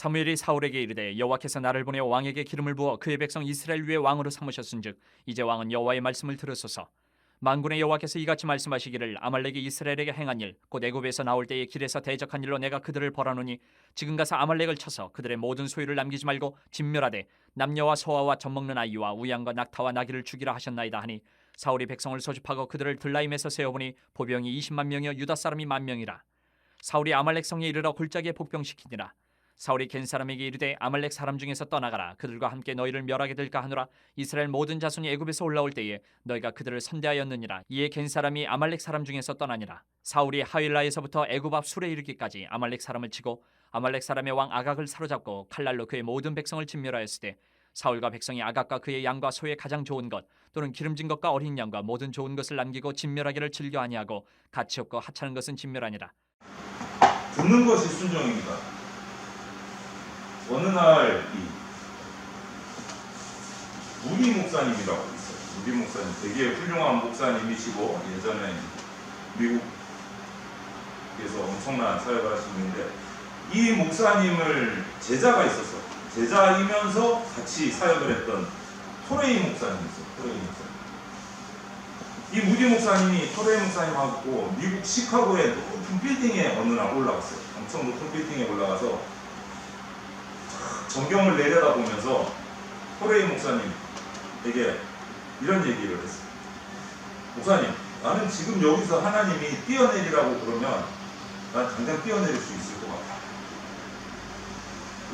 사무엘이 사울에게 이르되 여호와께서 나를 보내 왕에게 기름을 부어 그의 백성 이스라엘 위에 왕으로 삼으셨은즉 이제 왕은 여호와의 말씀을 들으소서. 만군의 여호와께서 이같이 말씀하시기를 아말렉이 이스라엘에게 행한 일 곧 애굽에서 나올 때에 길에서 대적한 일로 내가 그들을 벌하노니 지금 가서 아말렉을 쳐서 그들의 모든 소유를 남기지 말고 진멸하되 남녀와 소아와 젖먹는 아이와 우양과 낙타와 나귀를 죽이라 하셨나이다 하니 사울이 백성을 소집하고 그들을 들라임에서 세어보니 보병이 20만 명이요 유다 사람이 10,000명이라. 사울이 아말렉 성에 이르러 골짜기에 복병시키니라. 사울이 겐 사람에게 이르되 아말렉 사람 중에서 떠나가라. 그들과 함께 너희를 멸하게 될까 하노라. 이스라엘 모든 자손이 애굽에서 올라올 때에 너희가 그들을 선대하였느니라. 이에 겐 사람이 아말렉 사람 중에서 떠나니라. 사울이 하윌라에서부터 애굽 앞 술에 이르기까지 아말렉 사람을 치고 아말렉 사람의 왕 아각을 사로잡고 칼날로 그의 모든 백성을 진멸하였으되 사울과 백성이 아각과 그의 양과 소의 가장 좋은 것 또는 기름진 것과 어린 양과 모든 좋은 것을 남기고 진멸하기를 즐겨 아니하고 가치 없고 하찮은 것은 진멸하니라. 듣는 것이 순종입니다. 어느 날 무디 목사님이라고 있어요. 무디 목사님 되게 훌륭한 목사님이시고 예전에 미국에서 엄청난 사역을 하신 분인데 이 목사님을 제자가 있었어요. 제자이면서 같이 사역을 했던 토레이 목사님이 있어요. 토레이 목사님. 이 무디 목사님이 토레이 목사님하고 미국 시카고의 높은 빌딩에 어느 날 올라갔어요. 엄청 높은 빌딩에 올라가서 전경을 내려다보면서 토레이 목사님에게 이런 얘기를 했어요. 목사님, 나는 지금 여기서 하나님이 뛰어내리라고 그러면 난 당장 뛰어내릴 수 있을 것 같아.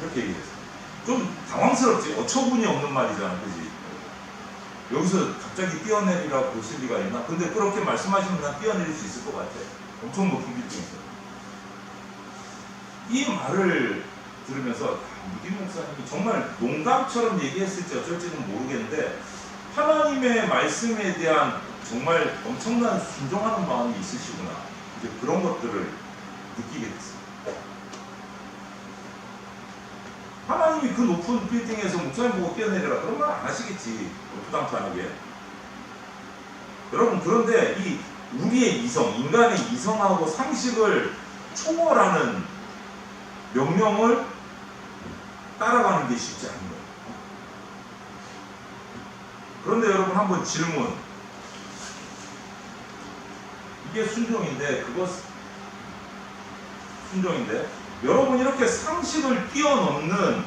이렇게 얘기했어요. 좀 당황스럽지. 어처구니 없는 말이잖아, 그지? 여기서 갑자기 뛰어내리라고 보실 리가 있나? 근데 그렇게 말씀하시면 난 뛰어내릴 수 있을 것 같아. 엄청 높은 빌딩에서. 이 말을 들으면서 무디 목사님이 정말 농담처럼 얘기했을지 어쩔지는 모르겠는데 하나님의 말씀에 대한 정말 엄청난 순종하는 마음이 있으시구나. 이제 그런 것들을 느끼게 됐어요. 하나님이 그 높은 빌딩에서 목사님 보고 뛰어내려라 그런 말 안 하시겠지. 부담탄하게. 여러분, 그런데 이 우리의 이성, 인간의 이성하고 상식을 초월하는 명령을 따라가는 게 쉽지 않은 거예요. 그런데 여러분, 한번 질문. 이게 순종인데 여러분 이렇게 상식을 뛰어넘는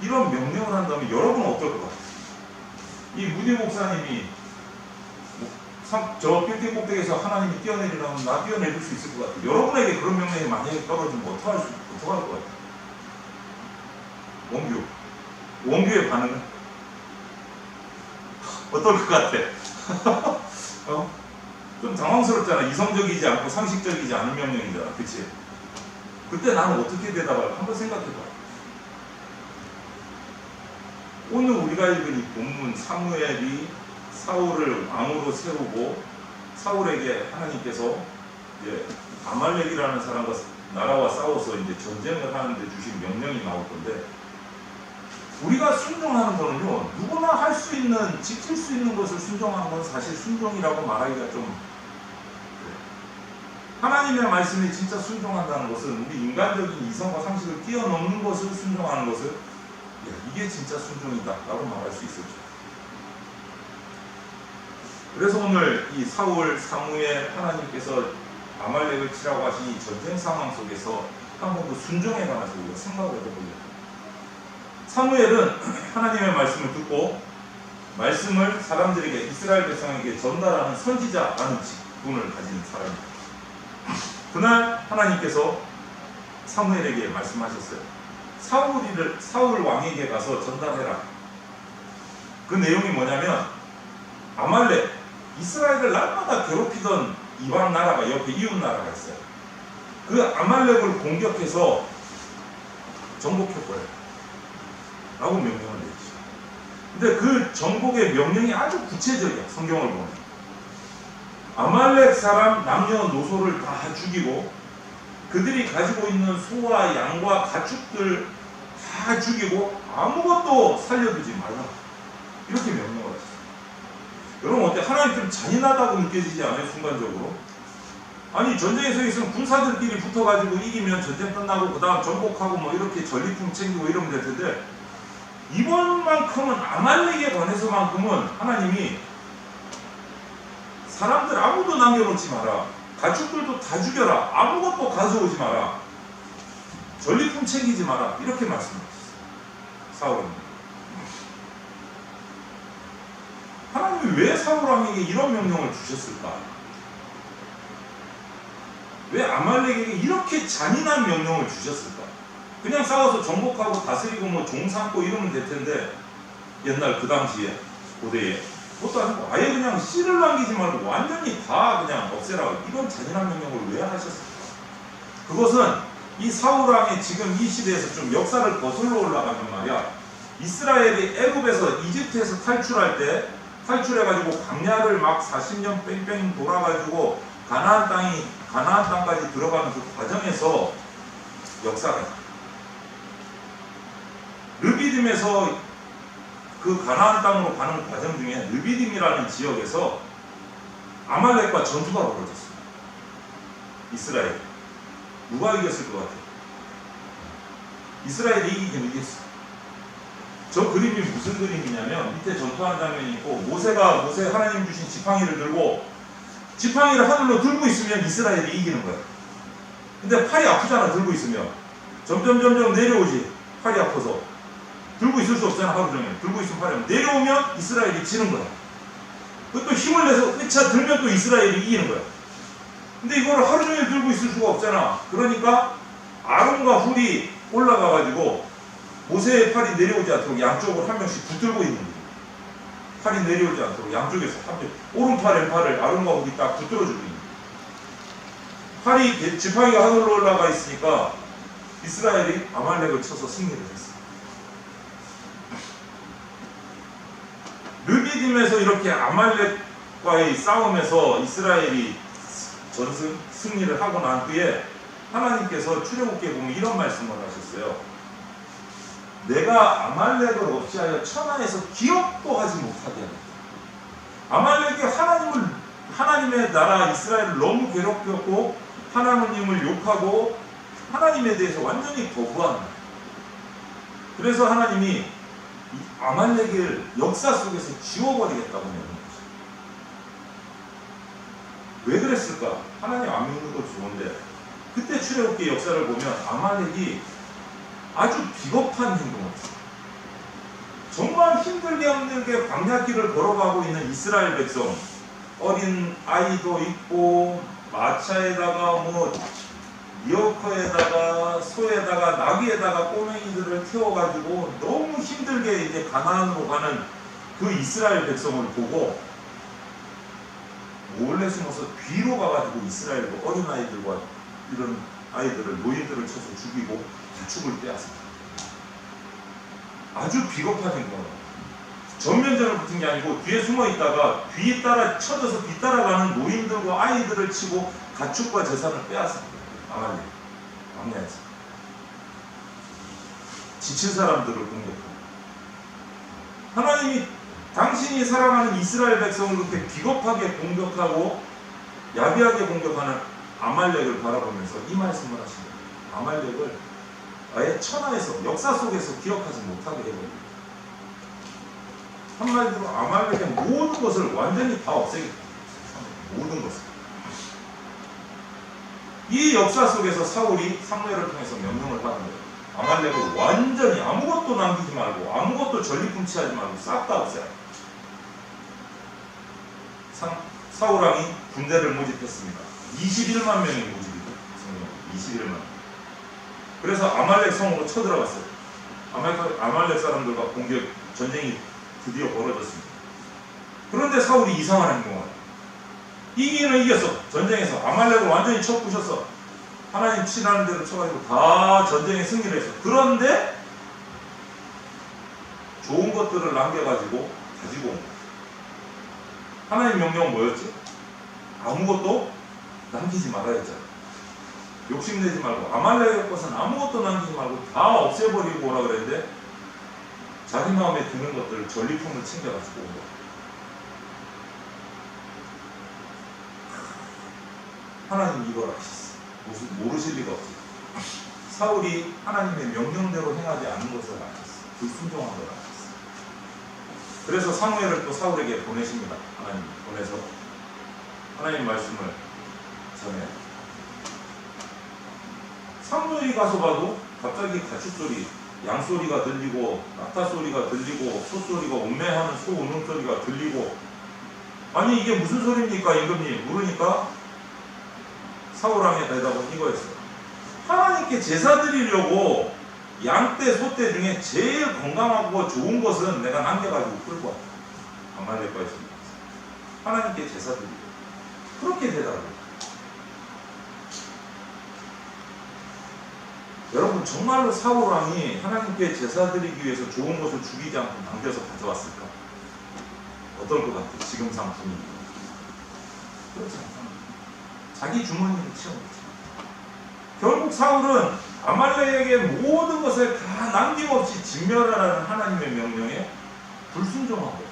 이런 명령을 한다면 여러분은 어떨 것 같아요? 이 무디 목사님이 저 빌딩 꼭대기에서 하나님이 뛰어내리라면 나 뛰어내릴 수 있을 것 같아요. 여러분에게 그런 명령이 만약에 떨어지면 어떡할 것 같아요? 원규의 반응은? 어떨 것 같아? 좀 당황스럽잖아. 이성적이지 않고 상식적이지 않은 명령이잖아. 그치? 그때 나는 어떻게 대답할까? 한번 생각해봐. 오늘 우리가 읽은 이 본문 사무엘이 사울을 왕으로 세우고 사울에게 하나님께서 이제 아말렉이라는 사람과 나라와 싸워서 이제 전쟁을 하는데 주신 명령이 나올 건데 우리가 순종하는 거는요, 누구나 할 수 있는, 지킬 수 있는 것을 순종하는 건 사실 순종이라고 말하기가 좀 하나님의 말씀에 진짜 순종한다는 것은 우리 인간적인 이성과 상식을 뛰어넘는 것을 순종하는 것을 이게 진짜 순종이다 라고 말할 수 있었죠. 그래서 오늘 이 사울, 사무엘 하나님께서 아말렉을 치라고 하신 이 전쟁 상황 속에서 한번 그 순종에 관해서 우리가 생각을 해보려고. 사무엘은 하나님의 말씀을 듣고 말씀을 사람들에게 이스라엘 백성에게 전달하는 선지자라는 직분을 가진 사람입니다. 그날 하나님께서 사무엘에게 말씀하셨어요. 사울 왕에게 가서 전달해라. 그 내용이 뭐냐면 아말렉, 이스라엘을 날마다 괴롭히던 이방 나라가 옆에 이웃 나라가 있어요. 그 아말렉을 공격해서 정복해버려요. 라고 명령을 내리죠. 근데 그 정복의 명령이 아주 구체적이야. 성경을 보면 아말렉 사람 남녀노소를 다 죽이고 그들이 가지고 있는 소와 양과 가축들 다 죽이고 아무것도 살려두지 말라. 이렇게 명령을 하셨어요. 여러분 어때? 하나님 좀 잔인하다고 느껴지지 않아요? 순간적으로 아니 전쟁에서 있으면 군사들끼리 붙어가지고 이기면 전쟁 끝나고 그 다음 정복하고 뭐 이렇게 전리품 챙기고 이러면 될 텐데 이번만큼은 아말렉에 관해서만큼은 하나님이 사람들 아무도 남겨놓지 마라. 가축들도 다 죽여라. 아무것도 가져오지 마라. 전리품 챙기지 마라. 이렇게 말씀하셨어요. 사울은. 하나님이 왜 사울왕에게 이런 명령을 주셨을까? 왜 아말렉에게 이렇게 잔인한 명령을 주셨을까? 그냥 싸워서 정복하고 다스리고 뭐 종 삼고 이러면 될 텐데 옛날 그 당시에 고대에 그것도 아니고 아예 그냥 씨를 남기지 말고 완전히 다 그냥 없애라. 이런 잔인한 명령을 왜 하셨을까? 그것은 이 사울왕의 지금 이 시대에서 좀 역사를 거슬러 올라가면 말이야. 이스라엘이 애굽에서 이집트에서 탈출할 때 탈출해가지고 광야를 막 40년 뺑뺑 돌아가지고 가나안 땅까지 들어가는 그 과정에서 역사가 르비딤에서 그 가나안 땅으로 가는 과정 중에 르비딤이라는 지역에서 아말렉과 전투가 벌어졌어요. 이스라엘. 누가 이겼을 것 같아요? 이스라엘이 이기긴 이겼어요. 저 그림이 무슨 그림이냐면 밑에 전투하는 장면이 있고 모세 하나님 주신 지팡이를 들고 지팡이를 하늘로 들고 있으면 이스라엘이 이기는 거야. 근데 팔이 아프잖아. 들고 있으면 점점 내려오지. 팔이 아파서 들고 있을 수 없잖아. 하루 종일 들고 있으면 팔이 아프면 내려오면 이스라엘이 지는 거야. 또 힘을 내서 으차 들면 또 이스라엘이 이기는 거야. 근데 이거를 하루 종일 들고 있을 수가 없잖아. 그러니까 아론과 훌이 올라가가지고 모세의 팔이 내려오지 않도록 양쪽으로 한 명씩 붙들고 있는 거예요. 팔이 내려오지 않도록 양쪽에서 오른팔 왼팔을 아론과 훌이 딱 붙들어주고 있는 거예요. 팔이 지팡이가 하늘로 올라가 있으니까 이스라엘이 아말렉을 쳐서 승리를 했어요. 르비딤에서 이렇게 아말렉과의 싸움에서 이스라엘이 승리를 하고 난 후에 하나님께서 출애굽기에 보면 이런 말씀을 하셨어요. 내가 아말렉을 없이하여 천하에서 기억도 하지 못하게 하겠다. 아말렉이 하나님의 나라 이스라엘을 너무 괴롭혔고 하나님을 욕하고 하나님에 대해서 완전히 거부하는 거예요. 그래서 하나님이 아말렉을 역사 속에서 지워버리겠다고 하는 거죠. 왜 그랬을까? 하나님 안 믿는 거 좋은데 그때 출애굽기 역사를 보면 아말렉이 아주 비겁한 행동을 했어요. 정말 힘들게 광야길을 걸어가고 있는 이스라엘 백성, 어린 아이도 있고 마차에다가 뭐 리어커에다가 소에다가 나귀에다가 꼬맹이들을 태워가지고 너무 힘들게 이제 가나안으로 가는 그 이스라엘 백성을 보고 몰래 숨어서 뒤로 가가지고 이스라엘 어린 아이들과 이런 아이들을 노인들을 쳐서 죽이고 가축을 빼앗습니다. 아주 비겁한 행동을 전면전을 붙은 게 아니고 뒤에 숨어 있다가 뒤에 따라 쳐져서 뒤따라가는 노인들과 아이들을 치고 가축과 재산을 빼앗습니다. 아말렉 왕래에서 지친 사람들을 공격하고 하나님이 당신이 사랑하는 이스라엘 백성을 그렇게 비겁하게 공격하고 야비하게 공격하는 아말렉을 바라보면서 이 말씀을 하십니다. 아말렉을 아예 천하에서 역사 속에서 기억하지 못하게 해버립니다. 한마디로 아말렉의 모든 것을 완전히 다 없애겠다. 모든 것을. 이 역사 속에서 사울이 사무엘을 통해서 명령을 받은 거예요. 아말렉을 완전히 아무것도 남기지 말고 아무것도 전리품치하지 말고 싹 다 없애라. 사울왕이 군대를 모집했습니다. 21만 명이 모집이죠. 21만 명. 그래서 아말렉 성으로 쳐들어갔어요. 아말렉 사람들과 전쟁이 드디어 벌어졌습니다. 그런데 사울이 이상한 행동을 해요. 이기는 이겼어. 전쟁에서 아말렉을 완전히 쳐 부셨어. 하나님 치라는 대로 쳐가지고 다 전쟁에 승리를 했어. 그런데 좋은 것들을 남겨가지고 가지고 온 거야. 하나님 명령은 뭐였지? 아무것도 남기지 말아야 했잖아. 욕심내지 말고 아말렉의 것은 아무것도 남기지 말고 다 없애버리고 오라 그랬는데 자기 마음에 드는 것들을 전리품을 챙겨가지고 온 거야. 하나님 이걸 아시지. 무슨 모르실 리가 없어요. 사울이 하나님의 명령대로 행하지 않은 것을 아셨어요. 불순종한 걸 아셨어요. 그래서 사무엘을 또 사울에게 보내십니다. 하나님 보내서 하나님 말씀을 전해요. 사무엘이 가서 봐도 갑자기 가축소리, 양소리가 들리고 낙타소리가 들리고 소소리가 음매하는 소 우는 소리가 들리고, 아니 이게 무슨 소리입니까 임금님? 물으니까 사울왕의 대답은 이거였어요. 하나님께 제사 드리려고 양떼 소떼 중에 제일 건강하고 좋은 것은 내가 남겨가지고 끌고 왔다. 아말렉과의 전쟁. 하나님께 제사 드리려고 그렇게 대답을. 여러분 정말로 사울왕이 하나님께 제사 드리기 위해서 좋은 것을 죽이지 않고 남겨서 가져왔을까? 어떨 것 같아요? 지금상 분위기. 그렇지 않습니다. 자기 주머니를 채워놓죠. 결국 사울은 아말렉에게 모든 것을 다 남김없이 진멸하라는 하나님의 명령에 불순종한 거예요.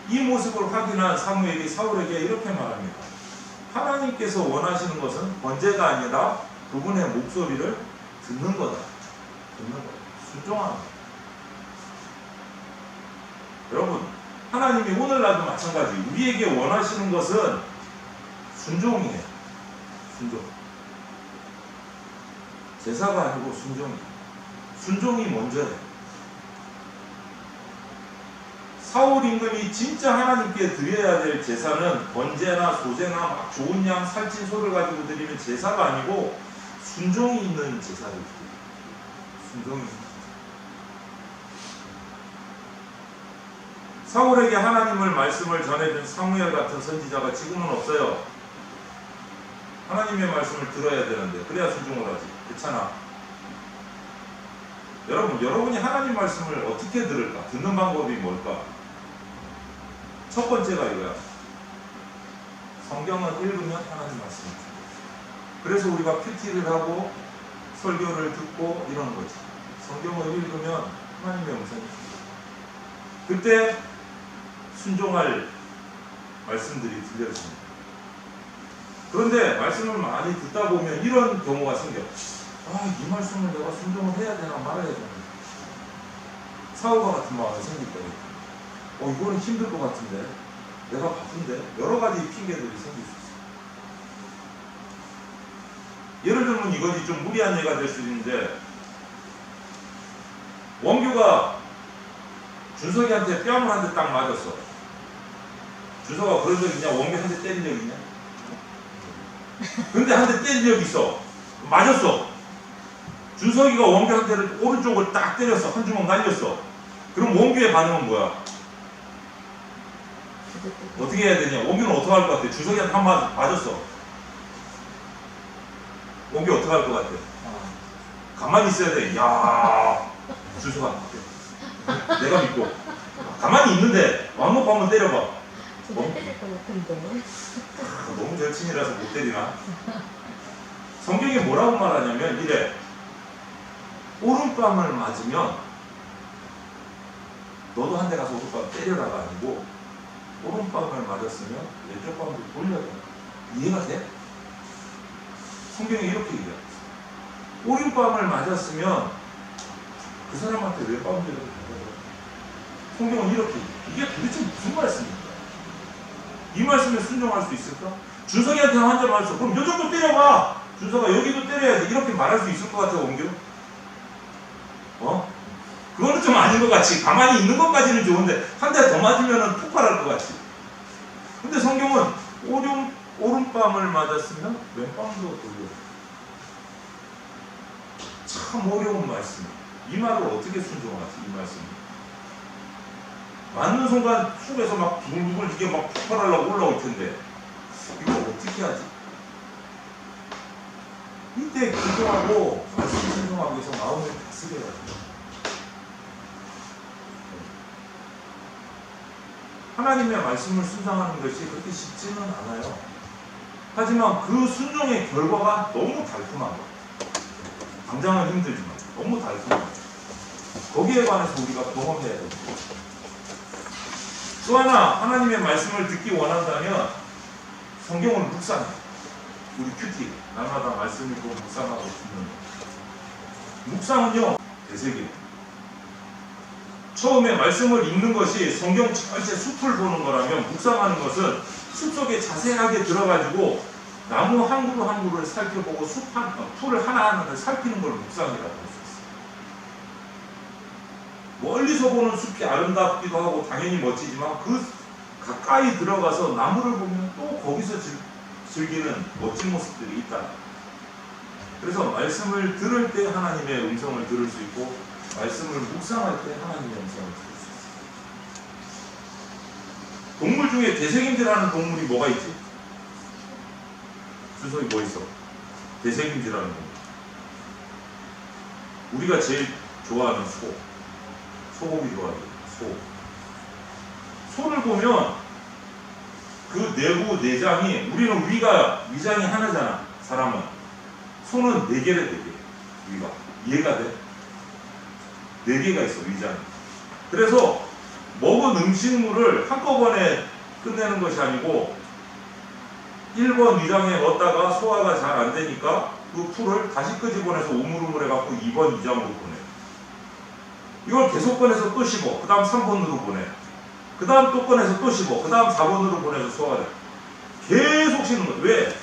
이 모습을 확인한 사무엘이 사울에게 이렇게 말합니다. 하나님께서 원하시는 것은 번제가 아니라 그분의 목소리를 듣는 거다. 듣는 거다. 순종하는 거다. 여러분, 하나님이 오늘날도 마찬가지. 우리에게 원하시는 것은 순종이에요. 순종. 제사가 아니고 순종이에요. 순종이 먼저예요. 사울 임금이 진짜 하나님께 드려야 될 제사는 번제나 소제나 막 좋은 양 살찐 소를 가지고 드리는 제사가 아니고 순종이 있는 제사를 드려요. 순종이 있는 제사. 사울에게 하나님을 말씀을 전해준 사무엘 같은 선지자가 지금은 없어요. 하나님의 말씀을 들어야 되는데 그래야 순종을 하지. 그렇잖아. 여러분이 하나님 말씀을 어떻게 들을까? 듣는 방법이 뭘까? 첫 번째가 이거야. 성경을 읽으면 하나님 말씀을 듣고, 그래서 우리가 PT를 하고 설교를 듣고 이러는 거지. 성경을 읽으면 하나님의 음성이 들려요. 그때 순종할 말씀들이 들려집니다. 그런데 말씀을 많이 듣다 보면 이런 경우가 생겨. 이 말씀을 내가 순종을 해야 되나 말아야 되나. 사울과 같은 마음이 생길 거예요. 이거는 힘들 것 같은데, 내가 바쁜데, 여러 가지 핑계들이 생길 수 있어요. 예를 들면 이것이 좀 무리한 예가 될 수 있는데, 원규가 준석이한테 뺨을 한 대 딱 맞았어. 준석아 그런 적 있냐? 원규 한 대 때린 적 있냐? 근데 한 대 때린 적 있어. 맞았어. 준석이가 원규한테를 오른쪽을 딱 때렸어. 한 주먹 날렸어. 그럼 원규의 반응은 뭐야? 어떻게 해야 되냐? 원규는 어떻게 할 것 같아? 준석이한테 한 번 맞았어. 원규 어떻게 할 것 같아? 가만히 있어야 돼. 야, 준석아, 내가 믿고. 가만히 있는데 맘 놓고 한번 때려봐. 진짜 때릴 것 같은데. 너무 절친이라서 못 때리나? 성경이 뭐라고 말하냐면 이래. 오른뺨을 맞으면 너도 한 대 가서 오른뺨 때려라가 아니고, 오른뺨을 맞았으면 왼쪽 뺨도 돌려야 돼. 이해가 돼? 성경이 이렇게 얘기해. 오른뺨을 맞았으면 그 사람한테 왜 뺨 때려도 된다고. 성경은 이렇게 얘기해. 이게 도대체 무슨 말씀입니까? 이 말씀에 순종할 수 있을까? 준석이한테 한 대 맞았어. 그럼 요 정도 때려봐. 준석아 여기도 때려야지. 이렇게 말할 수 있을 것 같아, 원규? 그거는 좀 아닌 것 같지. 가만히 있는 것까지는 좋은데 한 대 더 맞으면 폭발할 것 같지. 근데 성경은 오른뺨을 맞았으면 왼뺨도 돌려. 참 어려운 말씀. 이 말을 어떻게 순종하지? 이 말씀. 맞는 순간 속에서 막 부글부글 이게 막 폭발하려고 올라올 텐데 이거 어떻게 하지? 이때 기도하고 말씀 순종하기 위해서 마음을 다스려야 돼요. 하나님의 말씀을 순종하는 것이 그렇게 쉽지는 않아요. 하지만 그 순종의 결과가 너무 달콤한 거예요. 당장은 힘들지만 너무 달콤한 거예요. 거기에 관해서 우리가 경험해야 돼요. 또 하나, 하나님의 말씀을 듣기 원한다면 성경을 묵상해. 우리 큐티 날마다 말씀 읽고 묵상하고 듣는 묵상은요 되새김. 처음에 말씀을 읽는 것이 성경 전체 숲을 보는 거라면 묵상하는 것은 숲 속에 자세하게 들어가지고 나무 한 그루 한 그루를 살펴보고 풀을 하나하나를 살피는 걸 묵상이라고 할 수 있어요. 멀리서 보는 숲이 아름답기도 하고 당연히 멋지지만 그 가까이 들어가서 나무를 보면 또 거기서 즐기는 멋진 모습들이 있다. 그래서 말씀을 들을 때 하나님의 음성을 들을 수 있고 말씀을 묵상할 때 하나님의 음성을 들을 수 있어요. 동물 중에 되새김질하는 동물이 뭐가 있지? 주석이 뭐 있어? 되새김질하는 동물. 우리가 제일 좋아하는 소. 소고기 좋아하는 소. 소를 보면 그 내부 내장이 우리는 위장이 하나잖아. 사람은. 소는 4개래 4개. 위가. 이해가 돼? 4개가 있어 위장이. 그래서 먹은 음식물을 한꺼번에 끝내는 것이 아니고 1번 위장에 넣었다가 소화가 잘 안 되니까 그 풀을 다시 끄집어내서 우물우물 해갖고 2번 위장으로 보내. 이걸 계속 꺼내서 또 씹어. 그 다음 3번으로 보내. 그 다음 또 꺼내서 또 씹어. 그 다음 4번으로 보내서 소화가 돼. 계속 씹는 거야. 왜?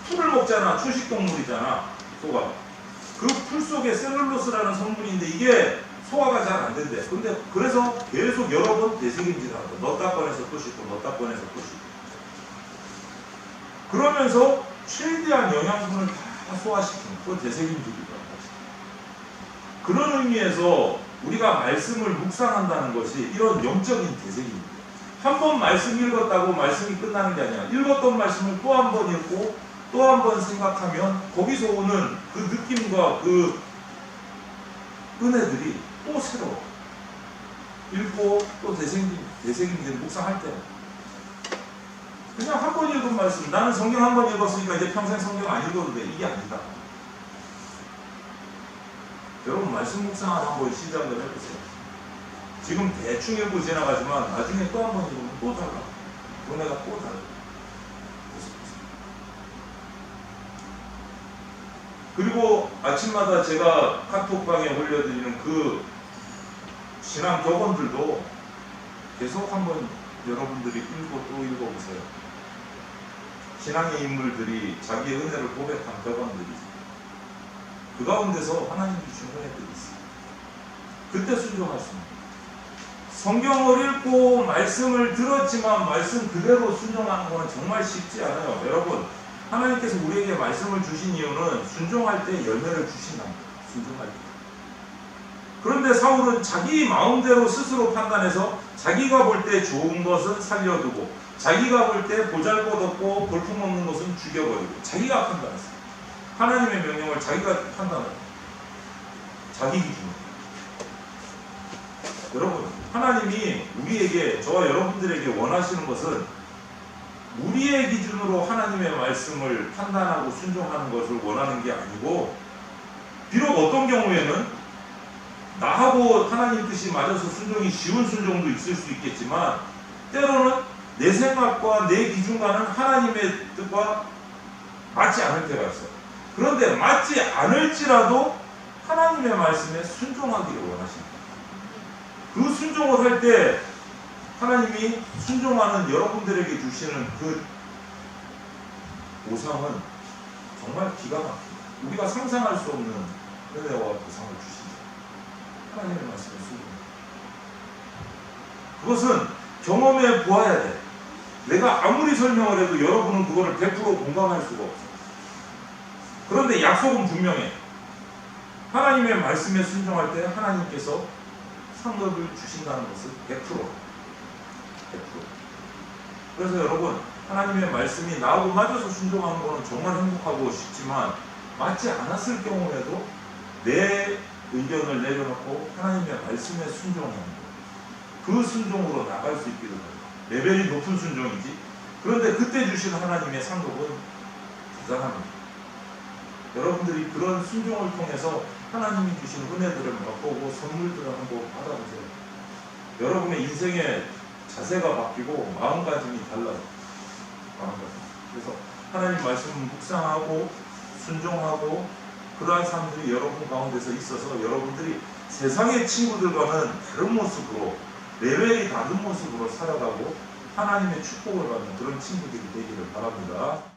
풀을 먹잖아. 초식동물이잖아. 소가. 그 풀 속에 셀룰로스라는 성분인데 이게 소화가 잘 안 된대. 근데 그래서 계속 여러 번 되새김질을 하고 넣었다 꺼내서 또 씹고 넣었다 꺼내서 또 씹고. 그러면서 최대한 영양분을 다 소화시키는 그걸 되새김질이라고 하죠. 그런 의미에서 우리가 말씀을 묵상한다는 것이 이런 영적인 되새김입니다. 한 번 말씀 읽었다고 말씀이 끝나는 게 아니라 읽었던 말씀을 또 한 번 읽고 또 한 번 생각하면 거기서 오는 그 느낌과 그 은혜들이 또 새로워. 읽고 또 되새김질 묵상할 때 그냥 한 번 읽은 말씀, 나는 성경 한 번 읽었으니까 이제 평생 성경 안 읽어도 돼. 이게 아니다. 여러분 말씀 묵상을 한번 시작을 해보세요. 지금 대충 읽고 지나가지만 나중에 또 한 번 읽으면 또 달라. 은혜가 또 달라. 그리고 아침마다 제가 카톡방에 올려드리는 그 신앙 격언들도 계속 한번 여러분들이 읽고 또 읽어보세요. 신앙의 인물들이 자기의 은혜를 고백한 격언들이죠. 그 가운데서 하나님 주신 은혜들이 있어요. 그때 순종할 수 있는. 성경을 읽고 말씀을 들었지만 말씀 그대로 순종하는 것은 정말 쉽지 않아요. 여러분, 하나님께서 우리에게 말씀을 주신 이유는 순종할 때 열매를 주신답니다. 순종할 때. 그런데 사울은 자기 마음대로 스스로 판단해서 자기가 볼 때 좋은 것은 살려두고 자기가 볼 때 보잘것없고 볼품없는 것은 죽여버리고 자기가 판단했어요. 하나님의 명령을 자기가 판단해요. 자기 기준. 여러분, 하나님이 우리에게, 저와 여러분들에게 원하시는 것은 우리의 기준으로 하나님의 말씀을 판단하고 순종하는 것을 원하는 게 아니고, 비록 어떤 경우에는 나하고 하나님 뜻이 맞아서 순종이 쉬운 순종도 있을 수 있겠지만 때로는 내 생각과 내 기준과는 하나님의 뜻과 맞지 않을 때가 있어요. 그런데 맞지 않을지라도 하나님의 말씀에 순종하기를 원하십니다. 그 순종을 할 때 하나님이 순종하는 여러분들에게 주시는 그 보상은 정말 기가 막힙니다. 우리가 상상할 수 없는 은혜와 보상을 주십니다. 하나님의 말씀에 순종합니다. 그것은 경험해 보아야 돼. 내가 아무리 설명을 해도 여러분은 그거를 100% 공감할 수가 없어요. 그런데 약속은 분명해. 하나님의 말씀에 순종할 때 하나님께서 상급을 주신다는 것은 100%. 그래서 여러분, 하나님의 말씀이 나하고 맞아서 순종하는 것은 정말 행복하고 쉽지만 맞지 않았을 경우에도 내 의견을 내려놓고 하나님의 말씀에 순종하는 것, 그 순종으로 나갈 수 있기를 바랍니다. 레벨이 높은 순종이지. 그런데 그때 주신 하나님의 상급은 대단합니다. 여러분들이 그런 순종을 통해서 하나님이 주신 은혜들을 맛보고 선물들을 한번 받아보세요. 여러분의 인생의 자세가 바뀌고 마음가짐이 달라요. 마음가짐. 그래서 하나님 말씀을 묵상하고 순종하고 그러한 사람들이 여러분 가운데서 있어서 여러분들이 세상의 친구들과는 다른 모습으로 레벨이 다른 모습으로 살아가고 하나님의 축복을 받는 그런 친구들이 되기를 바랍니다.